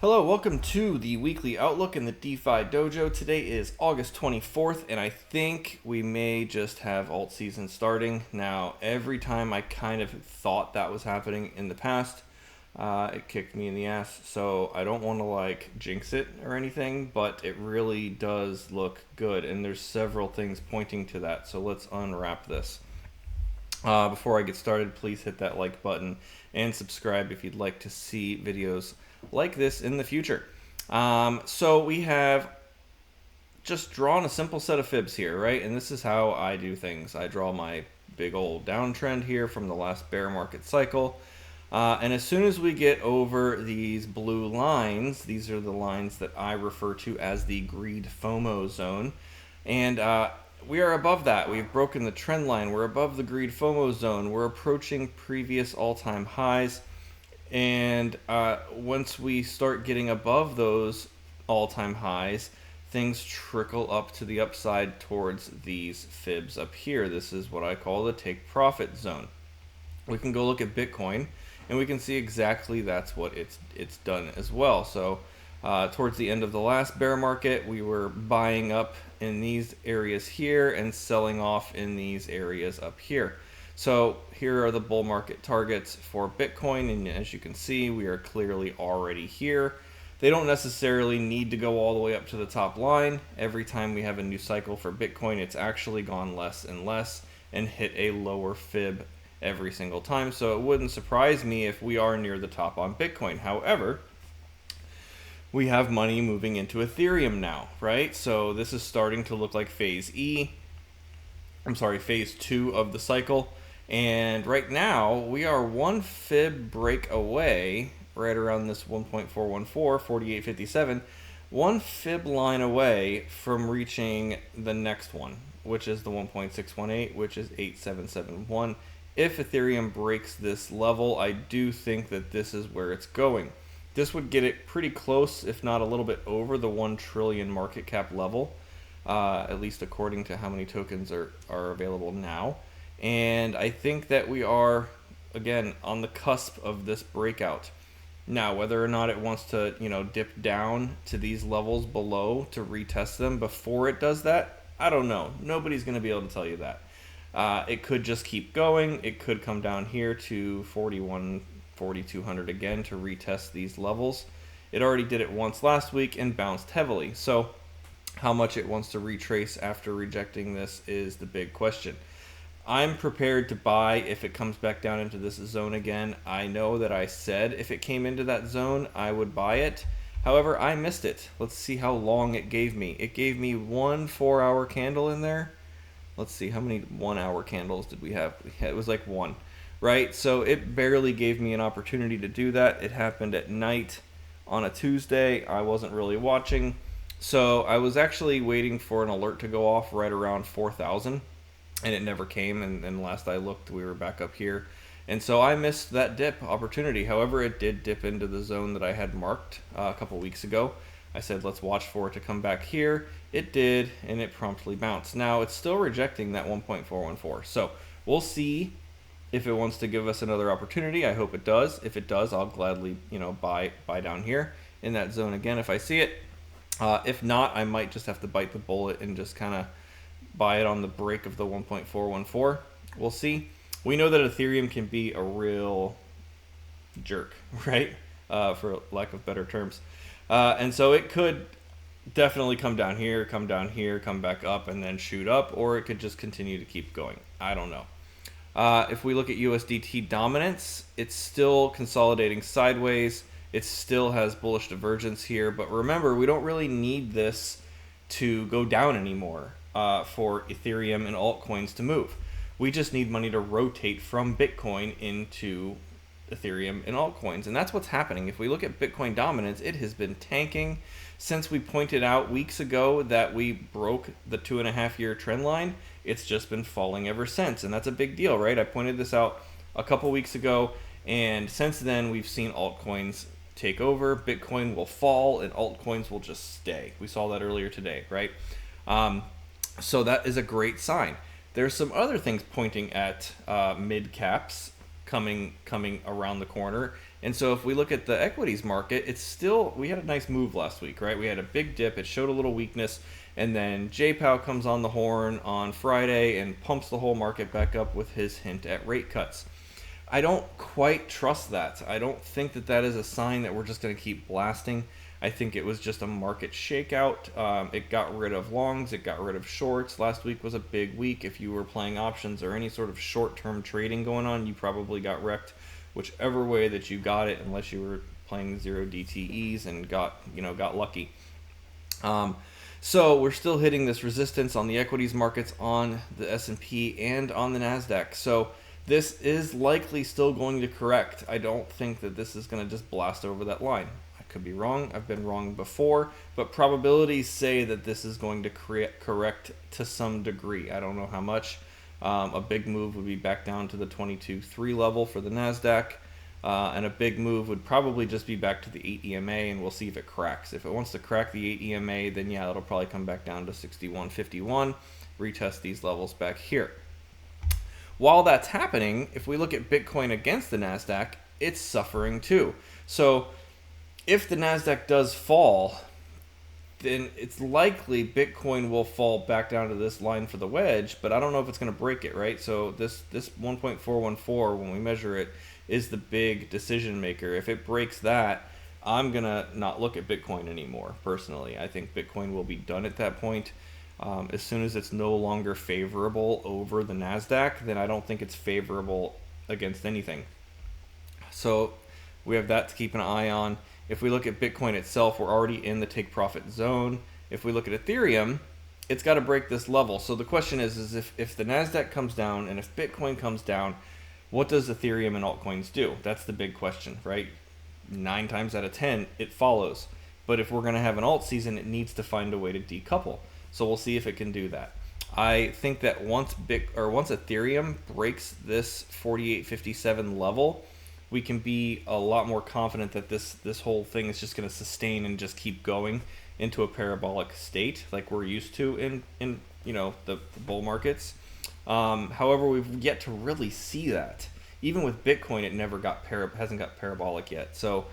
Hello, welcome to the weekly outlook in the DeFi Dojo. Today is August 24th, and I think we may just have alt season starting. Now, every time I kind of thought that was happening in the past, it kicked me in the ass. So I don't want to jinx it or anything, but it really does look good, and there's several things pointing to that. So let's unwrap this. Before I get started, please hit that like button and subscribe if you'd like to see videos like this in the future. So we have just drawn a simple set of fibs here, right? And this is how I do things. I draw my big old downtrend here from the last bear market cycle. And as soon as we get over these blue lines, these are the lines that I refer to as the greed FOMO zone. And we are above that. We've broken the trend line. We're above the greed FOMO zone. We're approaching previous all-time highs. And once we start getting above those all-time highs, things trickle up to the upside towards these fibs up here. This is what I call the take profit zone. We can go look at Bitcoin, and we can see exactly that's what it's done as well. So towards the end of the last bear market, we were buying up in these areas here and selling off in these areas up here. So here are the bull market targets for Bitcoin, and as you can see, we are clearly already here. They don't necessarily need to go all the way up to the top line. Every time we have a new cycle for Bitcoin, it's actually gone less and less and hit a lower fib every single time. So it wouldn't surprise me if we are near the top on Bitcoin. However, we have money moving into Ethereum now, right? So this is starting to look like phase 2 of the cycle. And right now, we are one fib break away, right around this 1.414, 4857, one fib line away from reaching the next one, which is the 1.618, which is 8771. If Ethereum breaks this level, I do think that this is where it's going. This would get it pretty close, if not a little bit over the 1 trillion market cap level, at least according to how many tokens are available now. And I think that we are, again, on the cusp of this breakout. Now, whether or not it wants to, dip down to these levels below to retest them before it does that, I don't know. Nobody's going to be able to tell you that. It could just keep going. It could come down here to 41, 4,200 again to retest these levels. It already did it once last week and bounced heavily. So how much it wants to retrace after rejecting this is the big question. I'm prepared to buy if it comes back down into this zone again. I know that I said if it came into that zone, I would buy it. However, I missed it. Let's see how long it gave me. It gave me one 4-hour candle in there. Let's see, how many 1-hour candles did we have? It was like one, right? So it barely gave me an opportunity to do that. It happened at night on a Tuesday. I wasn't really watching. So I was actually waiting for an alert to go off right around 4,000. And it never came, and last I looked, we were back up here. And so I missed that dip opportunity. However, it did dip into the zone that I had marked a couple weeks ago. I said, let's watch for it to come back here. It did, and it promptly bounced. Now, it's still rejecting that 1.414. So we'll see if it wants to give us another opportunity. I hope it does. If it does, I'll gladly, buy down here in that zone again if I see it. If not, I might just have to bite the bullet and just kind of buy it on the break of the 1.414. We'll see. We know that Ethereum can be a real jerk, right? For lack of better terms. And so it could definitely come down here, come back up, and then shoot up, or it could just continue to keep going. I don't know. If we look at USDT dominance, it's still consolidating sideways. It still has bullish divergence here, but remember, we don't really need this to go down anymore. For Ethereum and altcoins to move. We just need money to rotate from Bitcoin into Ethereum and altcoins. And that's what's happening. If we look at Bitcoin dominance, it has been tanking since we pointed out weeks ago that we broke the 2.5-year trend line. It's just been falling ever since. And that's a big deal, right? I pointed this out a couple weeks ago. And since then, we've seen altcoins take over. Bitcoin will fall and altcoins will just stay. We saw that earlier today, right? So that is a great sign. There's some other things pointing at mid caps coming around the corner, And so if we look at the equities market, it's still, we had a nice move last week, right? We had a big dip, it showed a little weakness, and then Jay Powell comes on the horn on Friday and pumps the whole market back up with his hint at rate cuts. I don't quite trust that. I don't think that that is a sign that we're just going to keep blasting. I think it was just a market shakeout. It got rid of longs, it got rid of shorts. Last week was a big week. If you were playing options or any sort of short-term trading going on, you probably got wrecked whichever way that you got it, unless you were playing zero DTEs and got lucky. So we're still hitting this resistance on the equities markets, on the S&P, and on the NASDAQ. So this is likely still going to correct. I don't think that this is going to just blast over that line. I could be wrong. I've been wrong before, but probabilities say that this is going to correct to some degree. I don't know how much. A big move would be back down to the 22.3 level for the NASDAQ. And a big move would probably just be back to the 8 EMA, and we'll see if it cracks. If it wants to crack the 8 EMA, then yeah, it'll probably come back down to 61.51, retest these levels back here. While that's happening, if we look at Bitcoin against the NASDAQ, it's suffering too. So if the NASDAQ does fall, then it's likely Bitcoin will fall back down to this line for the wedge, but I don't know if it's going to break it, right? So this 1.414, when we measure it, is the big decision maker. If it breaks that, I'm going to not look at Bitcoin anymore, personally. I think Bitcoin will be done at that point. As soon as it's no longer favorable over the NASDAQ, then I don't think it's favorable against anything. So we have that to keep an eye on. If we look at Bitcoin itself, we're already in the take profit zone. If we look at Ethereum, it's got to break this level. So the question is if the NASDAQ comes down and if Bitcoin comes down, what does Ethereum and altcoins do? That's the big question, right? 9 times out of 10, it follows. But if we're going to have an alt season, it needs to find a way to decouple. So we'll see if it can do that. I think that once Ethereum breaks this 48.57 level, we can be a lot more confident that this whole thing is just going to sustain and just keep going into a parabolic state like we're used to in the bull markets. However, we've yet to really see that. Even with Bitcoin, it never hasn't got parabolic yet. So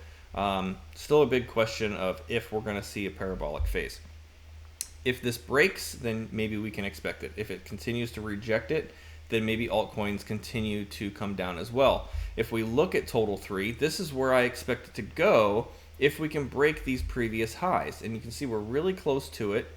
still a big question of if we're going to see a parabolic phase. If this breaks, then maybe we can expect it. If it continues to reject it, then maybe altcoins continue to come down as well. If we look at Total 3, this is where I expect it to go if we can break these previous highs. And you can see we're really close to it.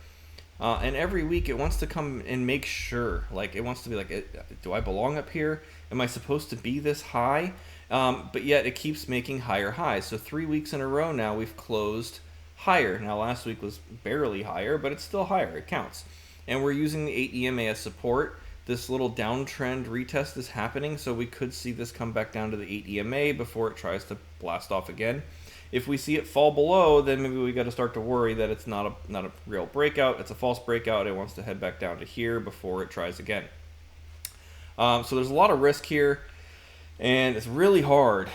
And every week it wants to come and make sure. Like, it wants to be like, do I belong up here? Am I supposed to be this high? But yet it keeps making higher highs. So 3 weeks in a row now we've closed higher. Now last week was barely higher, but it's still higher. It counts. And we're using the 8 EMA as support. This little downtrend retest is happening, so we could see this come back down to the 8 EMA before it tries to blast off again. If we see it fall below, then maybe we got to start to worry that it's not a real breakout. It's a false breakout. It wants to head back down to here before it tries again. So there's a lot of risk here, and it's really hard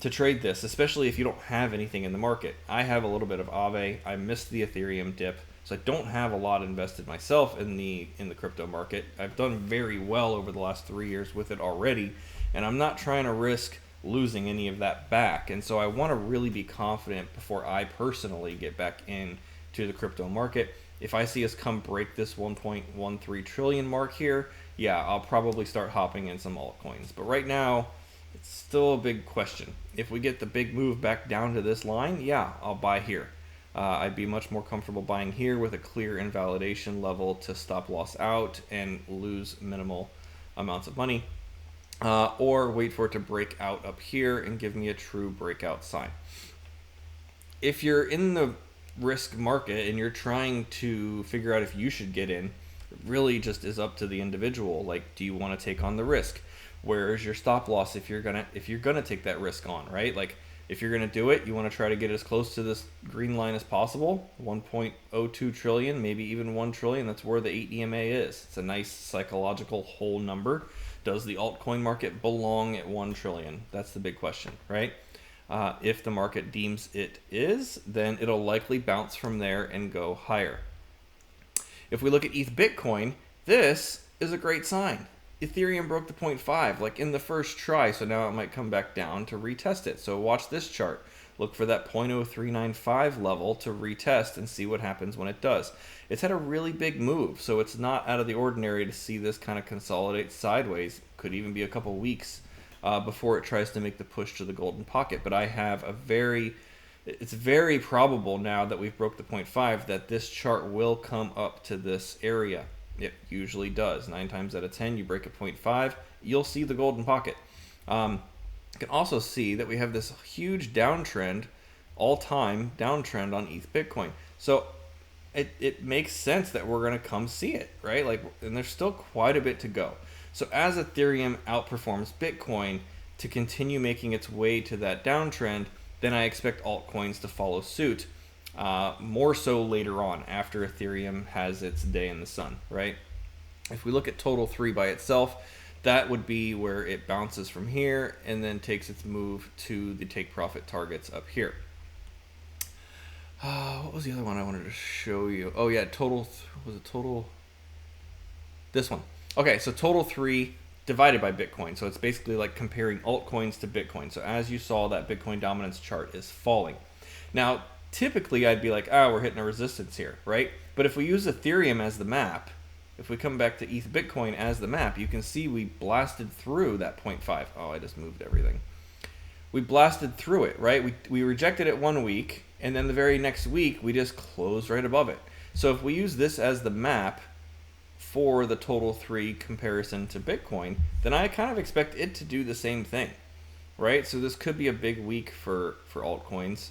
to trade this, especially if you don't have anything in the market. I have a little bit of Aave. I missed the Ethereum dip, so I don't have a lot invested myself in the crypto market. I've done very well over the last 3 years with it already, and I'm not trying to risk losing any of that back. And so I want to really be confident before I personally get back into the crypto market. If I see us come break this 1.13 trillion mark here, yeah, I'll probably start hopping in some altcoins. But right now, it's still a big question. If we get the big move back down to this line, yeah, I'll buy here. I'd be much more comfortable buying here with a clear invalidation level to stop loss out and lose minimal amounts of money. Or wait for it to break out up here and give me a true breakout sign. If you're in the risk market and you're trying to figure out if you should get in, it really just is up to the individual. Like, do you want to take on the risk? Where is your stop loss if you're gonna take that risk on, right? Like, if you're gonna do it, you want to try to get as close to this green line as possible, 1.02 trillion, maybe even 1 trillion. That's where the 8 EMA is. It's a nice psychological whole number. Does the altcoin market belong at 1 trillion? That's the big question, right? If the market deems it is, then it'll likely bounce from there and go higher. If we look at ETH Bitcoin, this is a great sign. Ethereum broke the 0.5 like in the first try, so now it might come back down to retest it. So watch this chart. Look for that 0.0395 level to retest and see what happens when it does. It's had a really big move, so it's not out of the ordinary to see this kind of consolidate sideways. Could even be a couple weeks before it tries to make the push to the golden pocket. But I have it's very probable now that we've broke the 0.5 that this chart will come up to this area. It usually does. 9 times out of 10, you break a 0.5, you'll see the golden pocket. You can also see that we have this huge downtrend, all-time downtrend on ETH Bitcoin. So it makes sense that we're going to come see it, right? Like, and there's still quite a bit to go. So as Ethereum outperforms Bitcoin to continue making its way to that downtrend, then I expect altcoins to follow suit. More so later on after Ethereum has its day in the sun, right? If we look at Total 3 by itself, that would be where it bounces from here and then takes its move to the take profit targets up here. What was the other one I wanted to show you? Oh yeah, this one. Okay, so Total 3 divided by Bitcoin. So it's basically like comparing altcoins to Bitcoin. So as you saw, that Bitcoin dominance chart is falling. Now, typically I'd be like, we're hitting a resistance here, right? But if we use Ethereum as the map, if we come back to ETH Bitcoin as the map, you can see we blasted through that 0.5. Oh, I just moved everything. We blasted through it, right? We rejected it 1 week, and then the very next week, we just closed right above it. So if we use this as the map for the Total 3 comparison to Bitcoin, then I kind of expect it to do the same thing, right? So this could be a big week for altcoins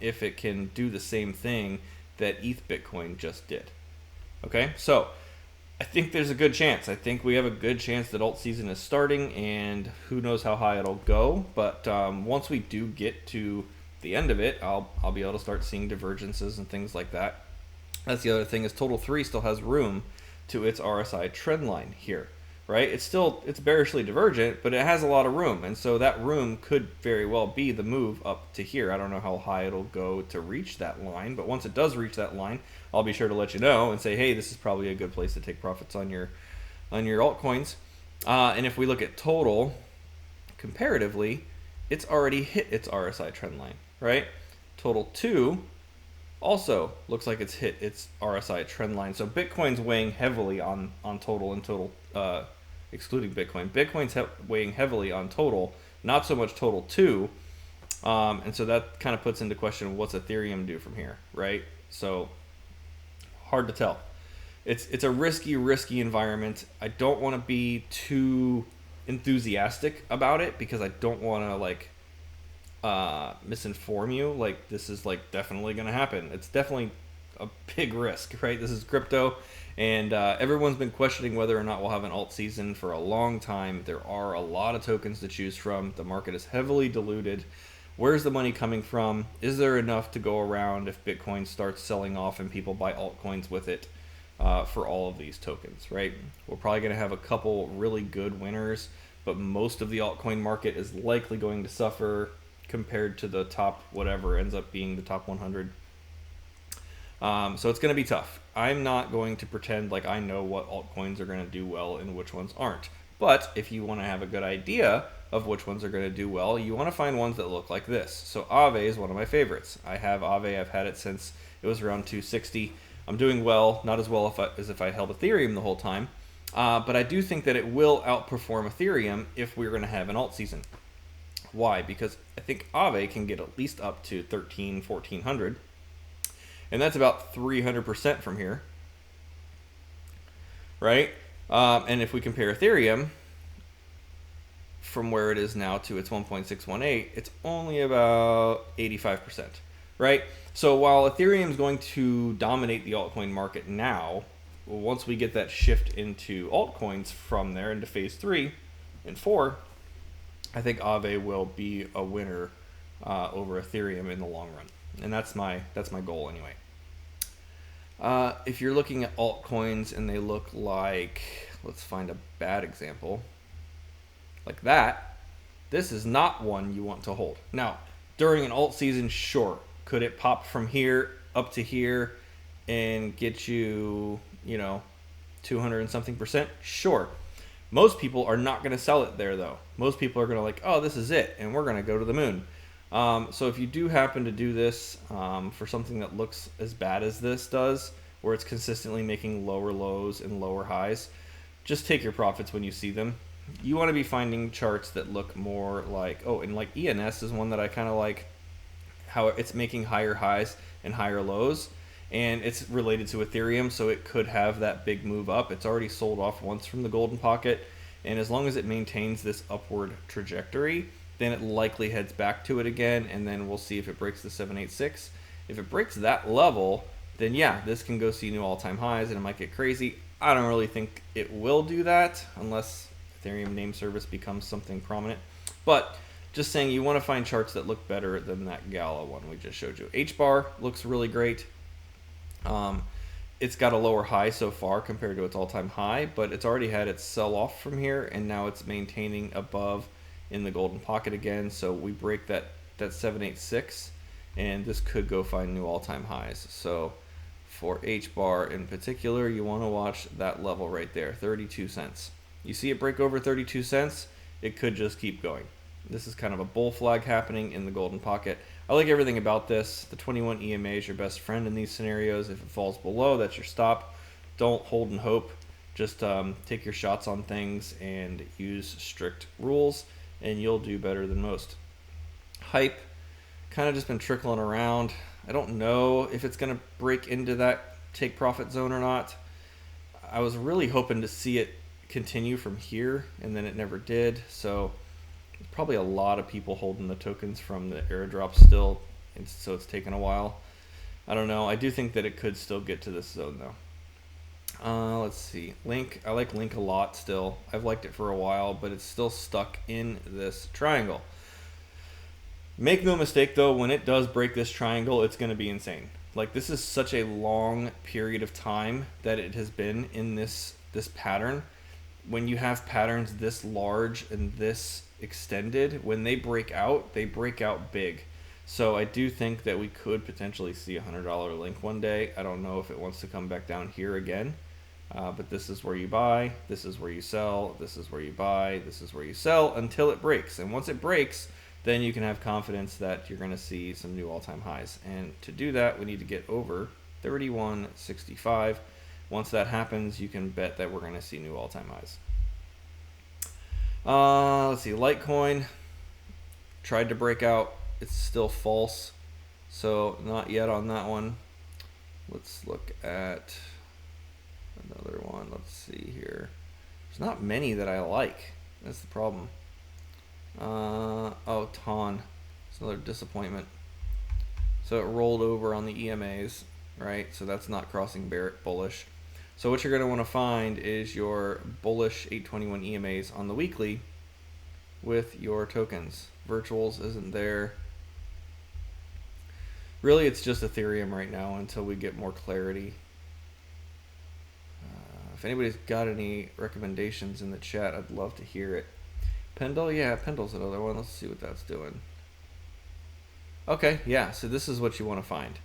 if it can do the same thing that ETH Bitcoin just did. Okay, so I think there's a good chance. I think we have a good chance that alt season is starting, and who knows how high it'll go. But once we do get to the end of it, I'll be able to start seeing divergences and things like that. That's the other thing, is Total 3 still has room to its RSI trend line here, right? It's bearishly divergent, but it has a lot of room, and so that room could very well be the move up to here. I don't know how high it'll go to reach that line, but once it does reach that line, I'll be sure to let you know and say, hey, this is probably a good place to take profits on your altcoins. And if we look at Total comparatively, it's already hit its RSI trend line, right? Total 2 also looks like it's hit its RSI trend line. So Bitcoin's weighing heavily on Total and Total, excluding Bitcoin. Bitcoin's weighing heavily on Total, not so much Total 2. And so that kind of puts into question, what's Ethereum do from here, right? So hard to tell. It's a risky environment. I don't want to be too enthusiastic about it because I don't want to misinform you. Like, this is definitely going to happen. It's definitely a big risk, right? This is crypto, and everyone's been questioning whether or not we'll have an alt season for a long time. There are a lot of tokens to choose from. The market is heavily diluted. Where's the money coming from? Is there enough to go around if Bitcoin starts selling off and people buy altcoins with it for all of these tokens, right? We're probably going to have a couple really good winners, but most of the altcoin market is likely going to suffer compared to the top whatever ends up being the top 100. So it's going to be tough. I'm not going to pretend like I know what altcoins are going to do well and which ones aren't. But if you want to have a good idea of which ones are going to do well, you want to find ones that look like this. So Aave is one of my favorites. I have Aave. I've had it since it was around 260. I'm doing well, not as well as if I held Ethereum the whole time. But I do think that it will outperform Ethereum if we're going to have an alt season. Why? Because I think Aave can get at least up to 1,1400. And that's about 300% from here. Right? And if we compare Ethereum from where it is now to its 1.618, it's only about 85%, right? So while Ethereum is going to dominate the altcoin market now, once we get that shift into altcoins from there into phase 3 and 4, I think Aave will be a winner over Ethereum in the long run. And that's my goal anyway. If you're looking at altcoins and they look like, let's find a bad example, like that, this is not one you want to hold. Now, during an alt season, sure, could it pop from here up to here and get you, 200 and something percent? Sure. Most people are not going to sell it there, though. Most people are going to like, oh, this is it, and we're going to go to the moon. So if you do happen to do this for something that looks as bad as this does, where it's consistently making lower lows and lower highs, just take your profits when you see them. You want to be finding charts that look more like, oh, and like ENS is one that I kind of like, how it's making higher highs and higher lows, and it's related to Ethereum, so it could have that big move up. It's already sold off once from the golden pocket, and as long as it maintains this upward trajectory, then it likely heads back to it again, and then we'll see if it breaks the 786. If it breaks that level, then yeah, this can go see new all-time highs, and it might get crazy. I don't really think it will do that unless Ethereum name service becomes something prominent. But just saying, you want to find charts that look better than that Gala one we just showed you. H-bar looks really great. It's got a lower high so far compared to its all-time high, but it's already had its sell-off from here, and now it's maintaining above in the golden pocket again. So we break that 786, and this could go find new all-time highs. So for H-bar in particular, you want to watch that level right there, 32 cents. You see it break over 32 cents, it could just keep going. This is kind of a bull flag happening in the golden pocket. I like everything about this. The 21 EMA is your best friend in these scenarios. If it falls below, that's your stop. Don't hold and hope. Just take your shots on things and use strict rules, and you'll do better than most. Hype, kind of just been trickling around. I don't know if it's going to break into that take profit zone or not. I was really hoping to see it continue from here, and then it never did. So there's probably a lot of people holding the tokens from the airdrop still, and so it's taken a while. I don't know. I do think that it could still get to this zone, though. Let's see. Link. I like Link a lot still. I've liked it for a while, but it's still stuck in this triangle. Make no mistake, though, when it does break this triangle, it's going to be insane. Like, this is such a long period of time that it has been in this pattern. When you have patterns this large and this extended, when they break out big. So I do think that we could potentially see a $100 Link one day. I don't know if it wants to come back down here again, but this is where you buy, this is where you sell, this is where you buy, this is where you sell until it breaks. And once it breaks, then you can have confidence that you're going to see some new all-time highs. And to do that, we need to get over 31.65. Once that happens, you can bet that we're going to see new all-time highs. Let's see, Litecoin tried to break out. It's still false, so not yet on that one. Let's look at another one. Let's see here. There's not many that I like. That's the problem. Oh, TON. It's another disappointment. So it rolled over on the EMAs, right? So that's not crossing Barrett bullish. So what you're going to want to find is your bullish 821 EMAs on the weekly with your tokens. Virtuals isn't there. Really, it's just Ethereum right now until we get more clarity. If anybody's got any recommendations in the chat, I'd love to hear it. Pendle? Yeah, Pendle's another one. Let's see what that's doing. Okay, yeah, so this is what you want to find.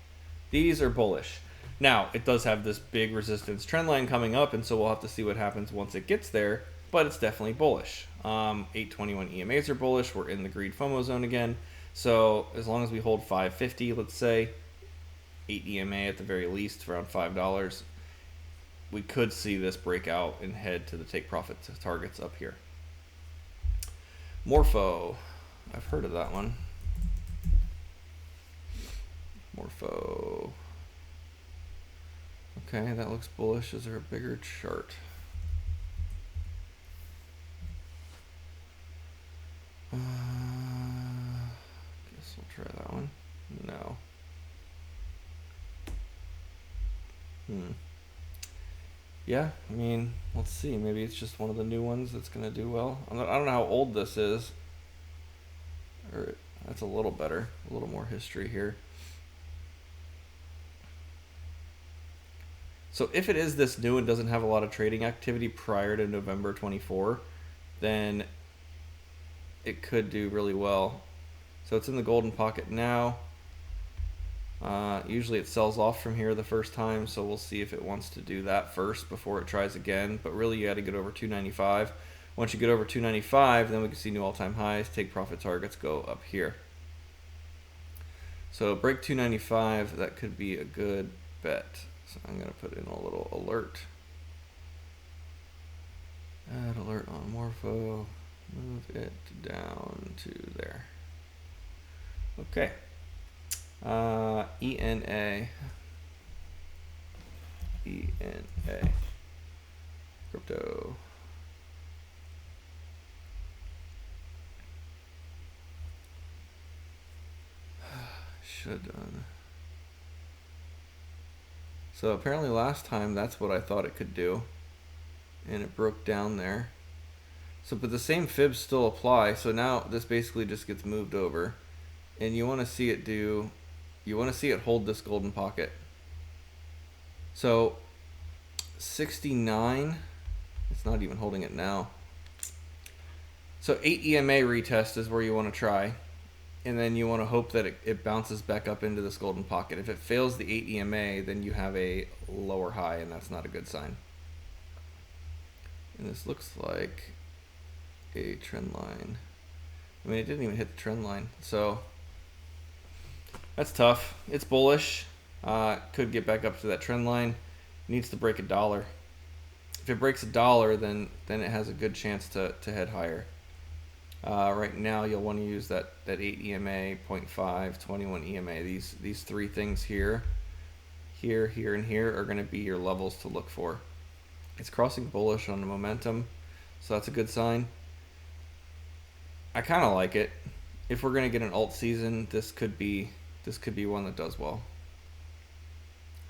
These are bullish. Now, it does have this big resistance trend line coming up, and so we'll have to see what happens once it gets there, but it's definitely bullish. 821 EMAs are bullish. We're in the greed FOMO zone again. So as long as we hold 550, let's say, 8 EMA at the very least, around $5, we could see this break out and head to the take profit targets up here. Morpho. I've heard of that one. Morpho. Okay, that looks bullish. Is there a bigger chart? Guess we'll try that one. No. Yeah, I mean, let's see. Maybe it's just one of the new ones that's going to do well. I don't know how old this is. Or that's a little better. A little more history here. So if it is this new and doesn't have a lot of trading activity prior to November 24, then it could do really well. So it's in the golden pocket now. Usually it sells off from here the first time, so we'll see if it wants to do that first before it tries again. But really, you got to get over 295. Once you get over 295, then we can see new all-time highs. Take profit targets go up here. So break 295, that could be a good bet. So I'm going to put in a little alert. Add alert on Morpho. Move it down to there. Okay. ENA. ENA. Crypto. Should have done. So apparently last time that's what I thought it could do. And it broke down there. So, but the same fibs still apply. So now this basically just gets moved over. And you want to see it do, you want to see it hold this golden pocket. So 69, it's not even holding it now. So 8 EMA retest is where you want to try. And then you want to hope that it bounces back up into this golden pocket. If it fails the 8 EMA, then you have a lower high, and that's not a good sign. And this looks like a trend line. I mean, it didn't even hit the trend line. So that's tough. It's bullish. Could get back up to that trend line. Needs to break $1. If it breaks $1, then it has a good chance to head higher. Right now, you'll want to use that 8 EMA, 0.5, 21 EMA. These three things here, and here are going to be your levels to look for. It's crossing bullish on the momentum, so that's a good sign. I kind of like it. If we're going to get an alt season, this could be one that does well.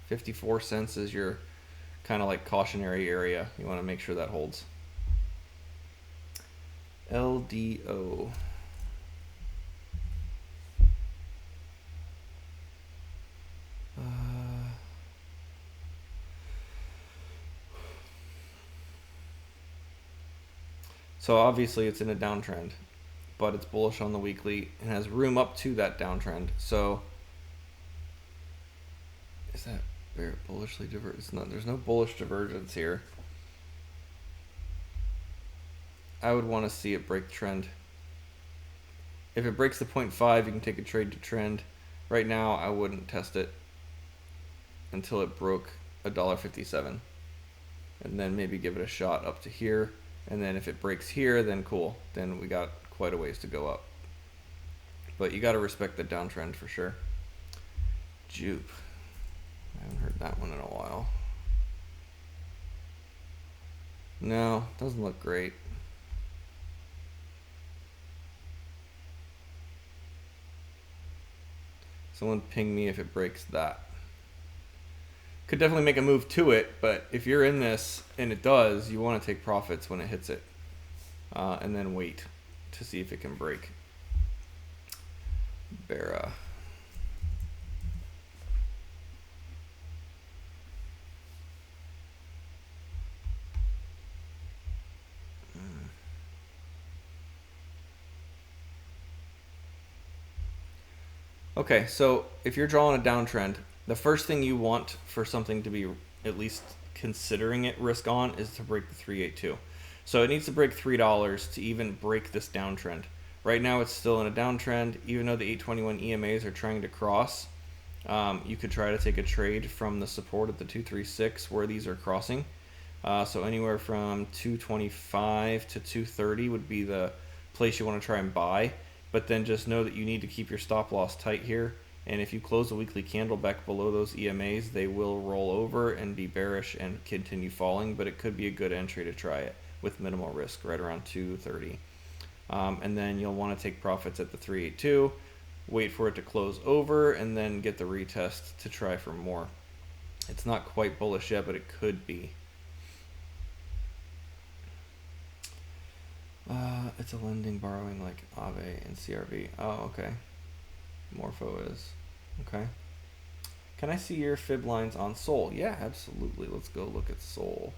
54 cents is your kind of like cautionary area. You want to make sure that holds. LDO. So obviously it's in a downtrend, but it's bullish on the weekly and has room up to that downtrend. So is that bear bullishly divergent? It's not. There's no bullish divergence here. I would want to see it break trend. If it breaks the 0.5, you can take a trade to trend. Right now, I wouldn't test it until it broke $1.57, and then maybe give it a shot up to here. And then if it breaks here, then cool. Then we got quite a ways to go up. But you got to respect the downtrend for sure. Jupe. I haven't heard that one in a while. No, doesn't look great. Someone ping me if it breaks that. Could definitely make a move to it, but if you're in this and it does, you want to take profits when it hits it. And then wait to see if it can break. Bera. Okay, so if you're drawing a downtrend, the first thing you want for something to be at least considering it risk on is to break the 382. So it needs to break $3 to even break this downtrend. Right now it's still in a downtrend, even though the 821 EMAs are trying to cross. You could try to take a trade from the support at the 236 where these are crossing. So anywhere from 225 to 230 would be the place you want to try and buy. But then just know that you need to keep your stop loss tight here. And if you close a weekly candle back below those EMAs, they will roll over and be bearish and continue falling. But it could be a good entry to try it with minimal risk, right around 230. And then you'll want to take profits at the 382, wait for it to close over, and then get the retest to try for more. It's not quite bullish yet, but it could be. It's a lending, borrowing like Aave and CRV. Oh, okay. Morpho is. Okay. Can I see your fib lines on Sol? Yeah, absolutely. Let's go look at Sol.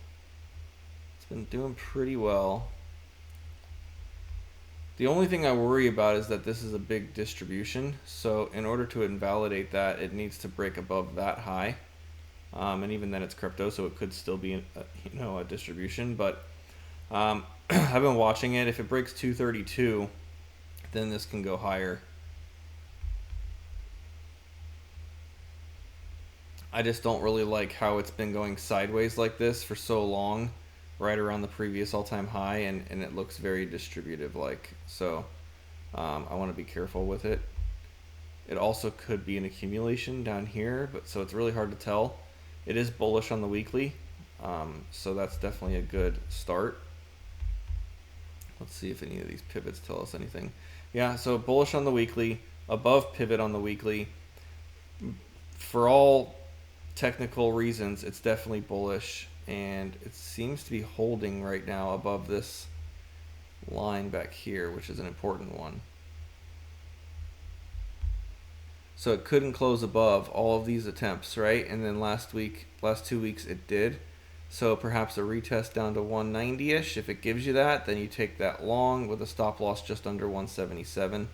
It's been doing pretty well. The only thing I worry about is that this is a big distribution. So in order to invalidate that, it needs to break above that high. And even then it's crypto, so it could still be a distribution. But I've been watching it. If it breaks 232, then this can go higher. I just don't really like how it's been going sideways like this for so long, right around the previous all-time high, and it looks very distributive like. So I want to be careful with it. It also could be an accumulation down here, but so it's really hard to tell. It is bullish on the weekly, so that's definitely a good start. Let's see if any of these pivots tell us anything. Yeah, so bullish on the weekly, above pivot on the weekly. For all technical reasons, it's definitely bullish, and it seems to be holding right now above this line back here, which is an important one. So it couldn't close above all of these attempts, right? And then last 2 weeks it did. So perhaps a retest down to 190-ish. If it gives you that, then you take that long with a stop loss just under 177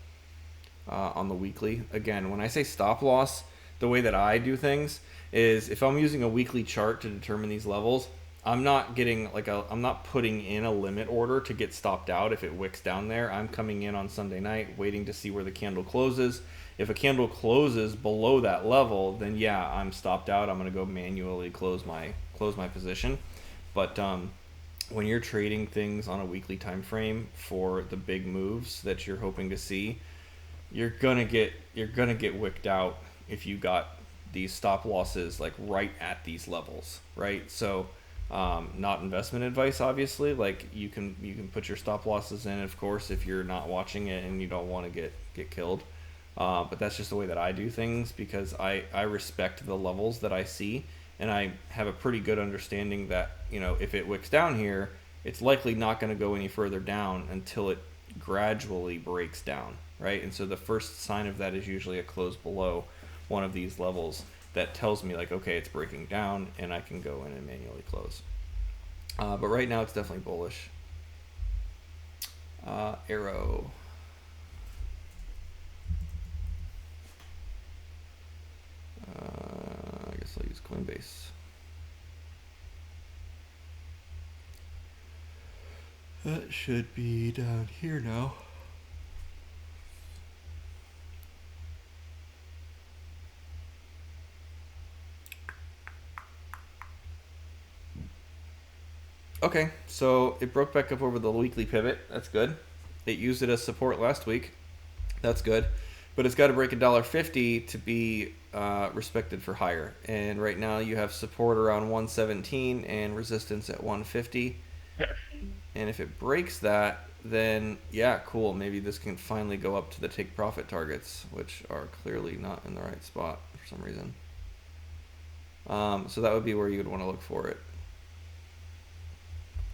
on the weekly. Again, when I say stop loss, the way that I do things is if I'm using a weekly chart to determine these levels, I'm not putting in a limit order to get stopped out if it wicks down there. I'm coming in on Sunday night, waiting to see where the candle closes. If a candle closes below that level, then yeah, I'm stopped out. I'm going to go manually close my position. But when you're trading things on a weekly time frame for the big moves that you're hoping to see, you're gonna get wicked out if you got these stop losses like right at these levels, right? So not investment advice, obviously. Like you can put your stop losses in, of course, if you're not watching it and you don't want to get killed. But that's just the way that I do things, because I respect the levels that I see, and I have a pretty good understanding that, if it wicks down here, it's likely not going to go any further down until it gradually breaks down, right? And so the first sign of that is usually a close below one of these levels that tells me like, okay, it's breaking down, and I can go in and manually close. But right now it's definitely bullish. Arrow. I guess I'll use Coinbase. That should be down here now. Okay, so it broke back up over the weekly pivot. That's good. It used it as support last week. That's good. But it's got to break $1.50 to be respected for higher. And right now you have support around 117 and resistance at 150. And if it breaks that, then yeah, cool. Maybe this can finally go up to the take profit targets, which are clearly not in the right spot for some reason. So that would be where you would want to look for it.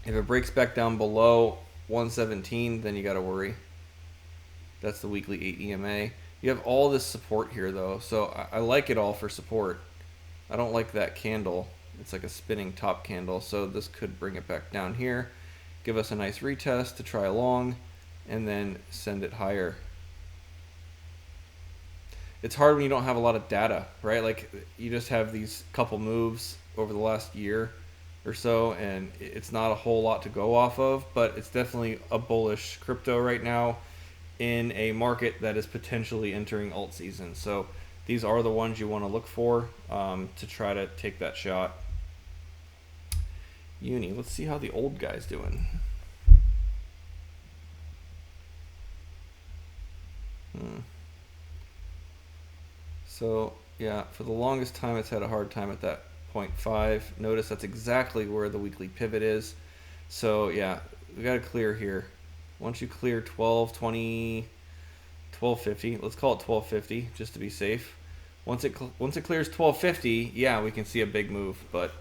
If it breaks back down below 117, then you got to worry. That's the weekly 8 EMA. You have all this support here, though, so I like it all for support. I don't like that candle. It's like a spinning top candle, so this could bring it back down here, give us a nice retest to try long, and then send it higher. It's hard when you don't have a lot of data, right? Like, you just have these couple moves over the last year or so, and it's not a whole lot to go off of, but it's definitely a bullish crypto right now in a market that is potentially entering alt season. So these are the ones you want to look for to try to take that shot. Uni, let's see how the old guy's doing. So yeah, for the longest time it's had a hard time at that 0.5. Notice that's exactly where the weekly pivot is. So yeah, we got to clear here. Once you clear 1220, 1250, let's call it 1250 just to be safe. Once it clears 1250, yeah, we can see a big move, but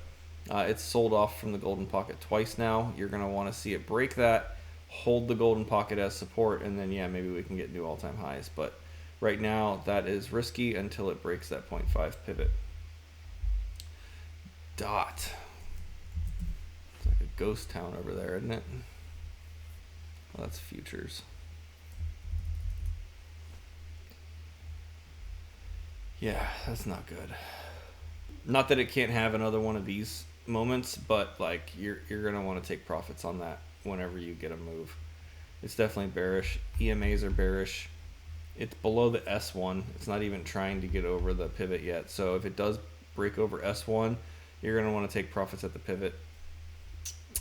it's sold off from the golden pocket twice now. You're going to want to see it break that, hold the golden pocket as support, and then yeah, maybe we can get new all-time highs. But right now that is risky until it breaks that 0.5 pivot. DOT. It's like a ghost town over there, isn't it? Well, that's futures. Yeah, that's not good. Not that it can't have another one of these moments, but like you're gonna want to take profits on that whenever you get a move. It's definitely bearish. EMAs are bearish. It's below the S1. It's not even trying to get over the pivot yet. So if it does break over S1, you're going to want to take profits at the pivot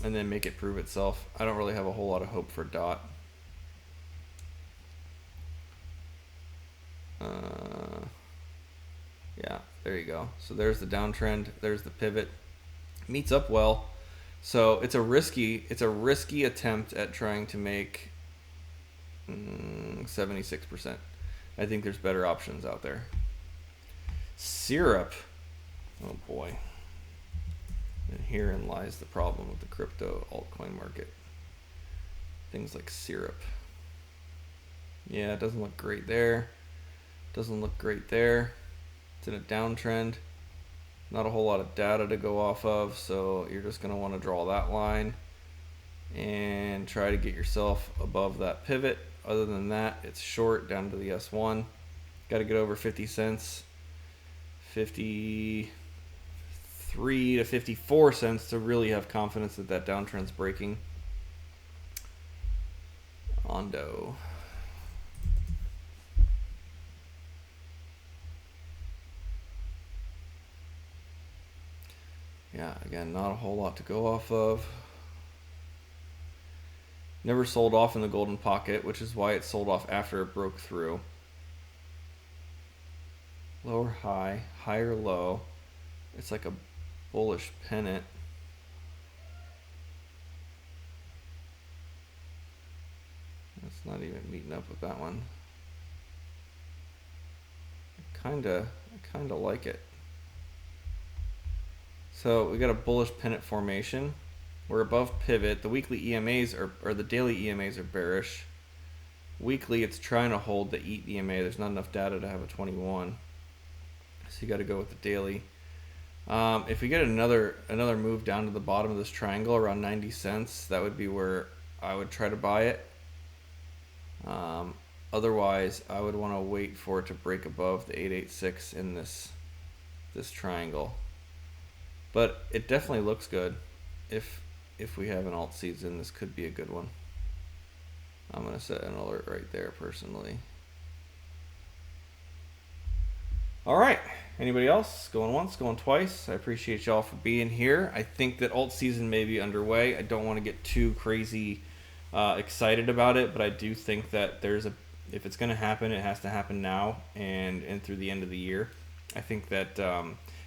and then make it prove itself. I don't really have a whole lot of hope for DOT. Yeah, there you go. So there's the downtrend. There's the pivot. Meets up well. So it's a risky attempt at trying to make 76%. I think there's better options out there. Syrup. Oh boy. And herein lies the problem with the crypto altcoin market. Things like Syrup. Yeah, it doesn't look great there. Doesn't look great there. It's in a downtrend. Not a whole lot of data to go off of, so you're just going to want to draw that line and try to get yourself above that pivot. Other than that, it's short down to the S1. Got to get over 50 cents. 53 to 54 cents to really have confidence that that downtrend's breaking. Ondo. Yeah, again, not a whole lot to go off of. Never sold off in the golden pocket, which is why it sold off after it broke through. Lower high, higher low. It's like a bullish pennant. It's not even meeting up with that one. I kinda like it. So we got a bullish pennant formation. We're above pivot. The weekly EMAs or the daily EMAs are bearish. Weekly, it's trying to hold the EAT EMA. There's not enough data to have a 21. So you got to go with the daily. If we get another move down to the bottom of this triangle around 90 cents, that would be where I would try to buy it. Otherwise, I would want to wait for it to break above the 886 in this triangle. But it definitely looks good. If we have an alt season, this could be a good one. I'm going to set an alert right there personally. All right. Anybody else? Going once, going twice. I appreciate y'all for being here. I think that alt season may be underway. I don't want to get too crazy excited about it, but I do think that if it's going to happen, it has to happen now and through the end of the year. I think that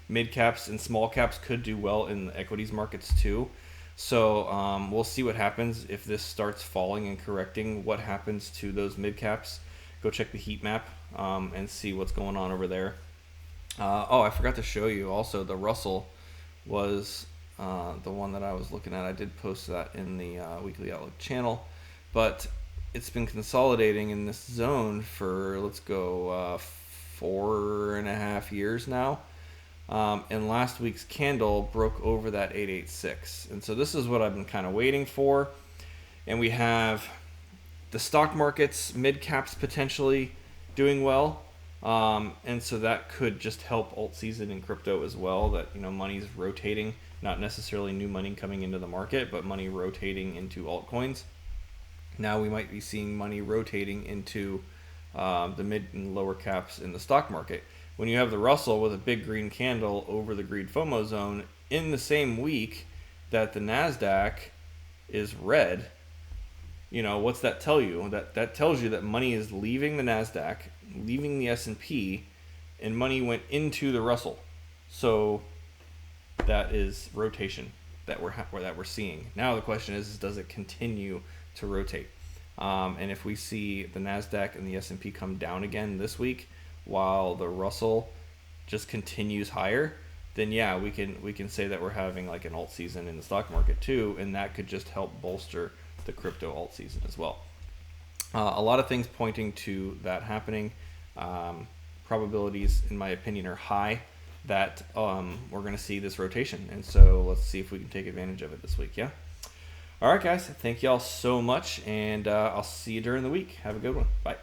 mid caps and small caps could do well in the equities markets too. So we'll see what happens if this starts falling and correcting. What happens to those mid caps? Go check the heat map and see what's going on over there. Oh, I forgot to show you also the Russell was the one that I was looking at. I did post that in the Weekly Outlook channel, but it's been consolidating in this zone for, let's go, 4.5 years now. And last week's candle broke over that 886. And so this is what I've been kind of waiting for. And we have the stock markets, mid caps potentially doing well. And so that could just help alt season in crypto as well, that, money's rotating, not necessarily new money coming into the market, but money rotating into altcoins. Now we might be seeing money rotating into the mid and lower caps in the stock market. When you have the Russell with a big green candle over the greed FOMO zone in the same week that the NASDAQ is red, what's that tell you? That tells you that money is leaving the NASDAQ, leaving the S&P, and money went into the Russell. So that is rotation that we're seeing. Now the question is does it continue to rotate? And if we see the NASDAQ and the S&P come down again this week, while the Russell just continues higher, then yeah, we can say that we're having like an alt season in the stock market too, and that could just help bolster the crypto alt season as well. A lot of things pointing to that happening. Probabilities, in my opinion, are high that we're going to see this rotation, and so let's see if we can take advantage of it this week. Yeah. All right, guys. Thank y'all so much, and I'll see you during the week. Have a good one. Bye.